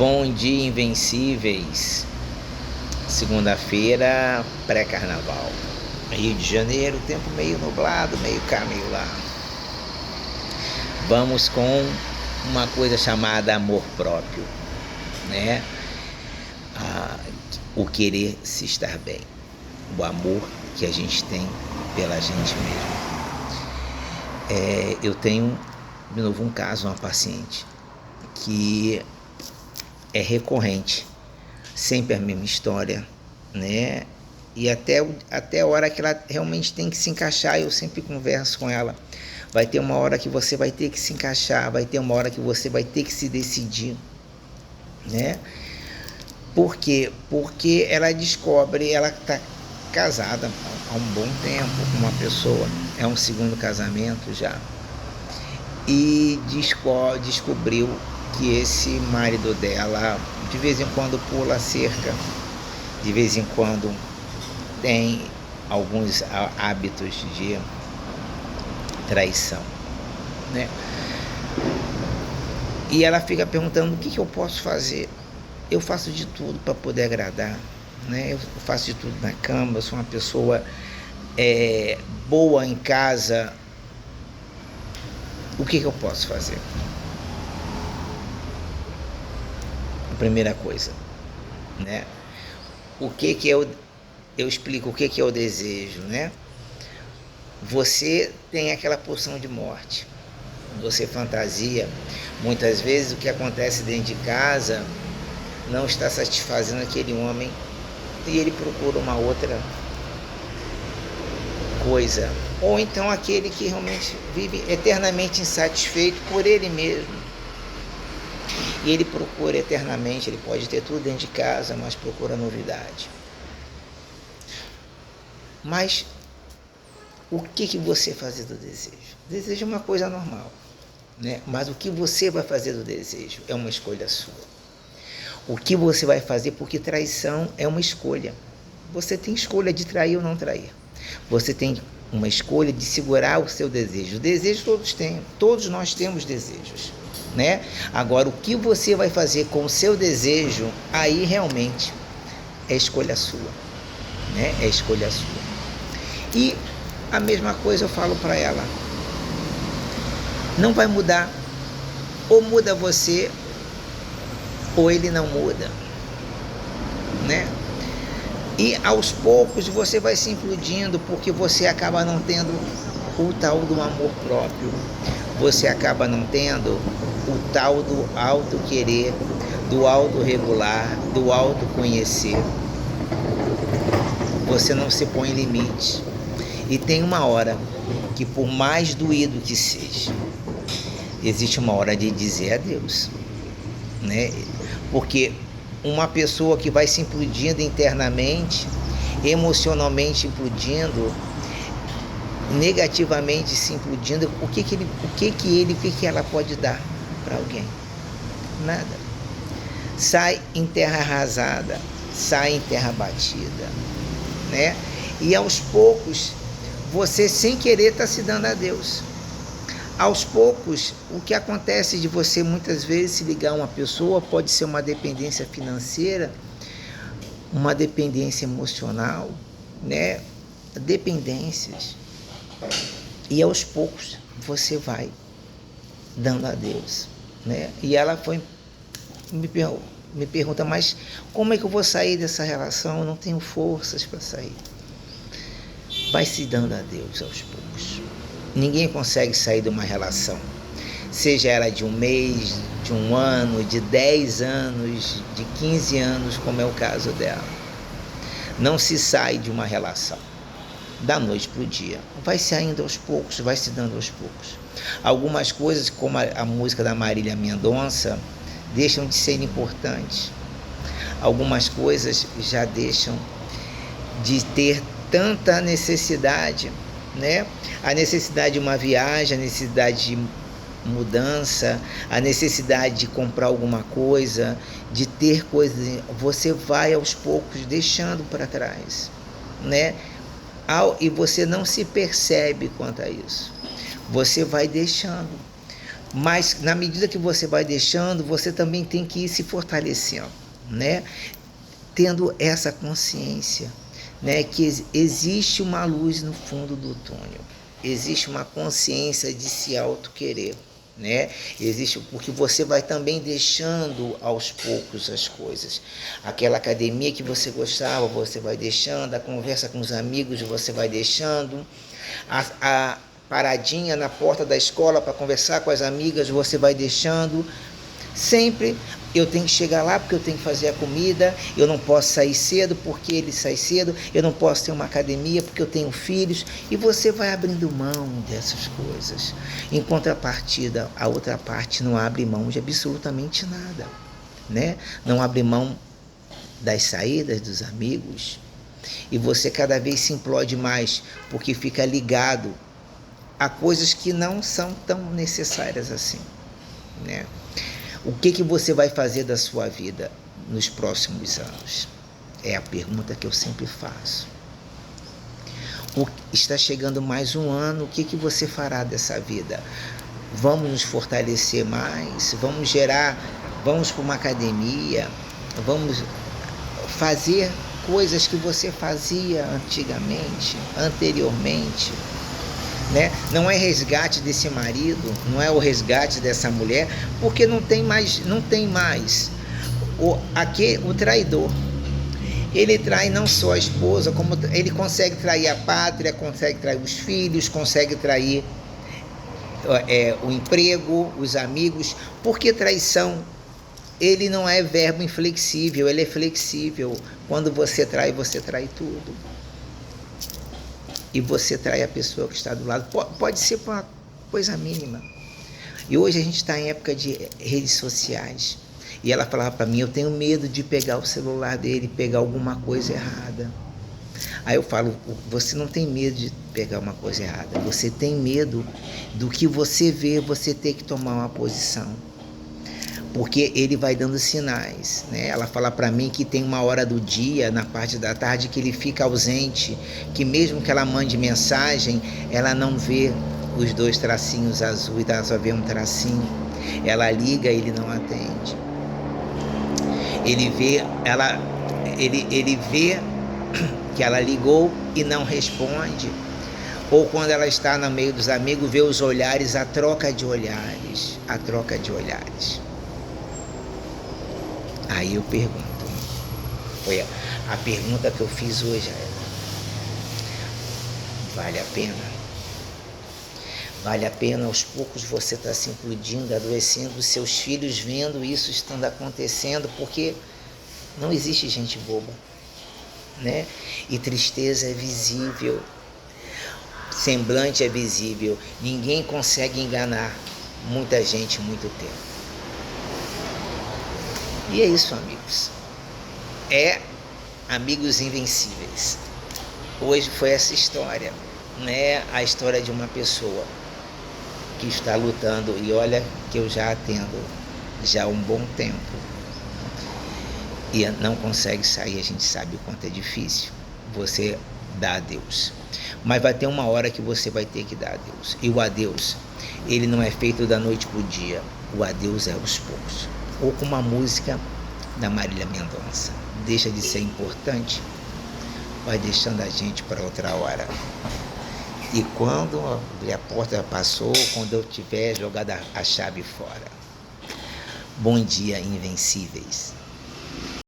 Bom dia, invencíveis. Segunda-feira, pré-carnaval. Rio de Janeiro, tempo meio nublado, meio cá, meio lá. Vamos com uma coisa chamada amor próprio, né? O querer se estar bem. O amor que a gente tem pela gente mesmo. Eu tenho, de novo, um caso, uma paciente que é recorrente, sempre a mesma história, né? E até a hora que ela realmente tem que se encaixar, eu sempre converso com ela. Vai ter uma hora que você vai ter que se encaixar, vai ter uma hora que você vai ter que se decidir, né? Por quê? Porque ela descobre, ela está casada há um bom tempo com uma pessoa, é um segundo casamento já, e descobriu que esse marido dela de vez em quando pula a cerca, de vez em quando tem alguns hábitos de traição, né? E ela fica perguntando: o que eu posso fazer? Eu faço de tudo para poder agradar, né? Eu faço de tudo na cama, eu sou uma pessoa boa em casa. O que eu posso fazer? A primeira coisa, né? O que eu explico o que é o desejo, né? Você tem aquela pulsão de morte, você fantasia, muitas vezes o que acontece dentro de casa não está satisfazendo aquele homem e ele procura uma outra coisa, ou então aquele que realmente vive eternamente insatisfeito por ele mesmo, e ele procura eternamente, ele pode ter tudo dentro de casa, mas procura novidade. Mas o que você fazer do desejo? O desejo é uma coisa normal, né? Mas o que você vai fazer do desejo é uma escolha sua. O que você vai fazer, porque traição é uma escolha. Você tem escolha de trair ou não trair. Você tem uma escolha de segurar o seu desejo. O desejo todos têm, todos nós temos desejos, né? Agora, o que você vai fazer com o seu desejo, aí realmente é escolha sua, né? É escolha sua. E a mesma coisa eu falo para ela: não vai mudar, ou muda você, ou ele não muda, né? E aos poucos você vai se implodindo, porque você acaba não tendo o tal do amor próprio, você acaba não tendo o tal do auto-querer, do auto-regular, do auto-conhecer. Você não se põe limite. E tem uma hora que, por mais doído que seja, existe uma hora de dizer adeus, né? Porque uma pessoa que vai se implodindo internamente, emocionalmente implodindo, negativamente se implodindo, o que ela pode dar para alguém? Nada. Sai em terra arrasada, sai em terra batida, né? E aos poucos, você sem querer está se dando a Deus. Aos poucos, o que acontece de você muitas vezes se ligar a uma pessoa pode ser uma dependência financeira, uma dependência emocional, né? Dependências. E aos poucos você vai dando a Deus, né? E ela me pergunta: mas como é que eu vou sair dessa relação? Eu não tenho forças para sair. Vai se dando a Deus aos poucos. Ninguém consegue sair de uma relação, seja ela de um mês, de um ano, de 10 anos, de 15 anos, como é o caso dela. Não se sai de uma relação da noite para o dia. Vai saindo aos poucos, vai se dando aos poucos. Algumas coisas, como a música da Marília Mendonça, deixam de ser importantes. Algumas coisas já deixam de ter tanta necessidade, né? A necessidade de uma viagem, a necessidade de mudança, a necessidade de comprar alguma coisa, de ter coisas, você vai aos poucos deixando para trás, né? E você não se percebe quanto a isso. Você vai deixando. Mas na medida que você vai deixando, você também tem que ir se fortalecendo, né? Tendo essa consciência, né? Que existe uma luz no fundo do túnel. Existe uma consciência de se auto-querer, né? Existe, porque você vai também deixando aos poucos as coisas. Aquela academia que você gostava, você vai deixando, a conversa com os amigos você vai deixando, a paradinha na porta da escola para conversar com as amigas você vai deixando. Sempre eu tenho que chegar lá porque eu tenho que fazer a comida, eu não posso sair cedo porque ele sai cedo, eu não posso ter uma academia porque eu tenho filhos, e você vai abrindo mão dessas coisas. Em contrapartida, a outra parte não abre mão de absolutamente nada, né? Não abre mão das saídas dos amigos, e você cada vez se implode mais porque fica ligado a coisas que não são tão necessárias assim, né? O que você vai fazer da sua vida nos próximos anos? É a pergunta que eu sempre faço. Está chegando mais um ano, o que você fará dessa vida? Vamos nos fortalecer mais? Vamos para uma academia? Vamos fazer coisas que você fazia anteriormente? Né? Não é resgate desse marido, não é o resgate dessa mulher, porque não tem mais o traidor. Ele trai não só a esposa, como ele consegue trair a pátria, consegue trair os filhos, consegue trair o emprego, os amigos, porque traição, ele não é verbo inflexível, ele é flexível. Quando você trai tudo. E você trai a pessoa que está do lado. Pode ser por uma coisa mínima. E hoje a gente está em época de redes sociais. E ela falava para mim, eu tenho medo de pegar o celular dele, pegar alguma coisa errada. Aí eu falo, você não tem medo de pegar uma coisa errada. Você tem medo do que você vê, você ter que tomar uma posição. Porque ele vai dando sinais, né? Ela fala para mim que tem uma hora do dia, na parte da tarde, que ele fica ausente, que mesmo que ela mande mensagem, ela não vê os 2 tracinhos azuis, ela só vê um tracinho. Ela liga, ele não atende. Ele vê que ela ligou e não responde. Ou quando ela está no meio dos amigos, vê os olhares, a troca de olhares. Aí eu pergunto, foi a pergunta que eu fiz hoje, vale a pena? Vale a pena? Aos poucos você está se implodindo, adoecendo, seus filhos vendo isso estando acontecendo, porque não existe gente boba, né? E tristeza é visível, semblante é visível, ninguém consegue enganar muita gente muito tempo. E é isso, amigos. É Amigos Invencíveis. Hoje foi essa história, né? A história de uma pessoa que está lutando, e olha que eu já atendo já há um bom tempo. E não consegue sair, a gente sabe o quanto é difícil você dar adeus. Mas vai ter uma hora que você vai ter que dar adeus. E o adeus, ele não é feito da noite para o dia. O adeus é aos poucos. Ou com uma música da Marília Mendonça, deixa de ser importante, vai deixando a gente para outra hora. E quando a porta passou, quando eu tiver jogado a chave fora. Bom dia, invencíveis.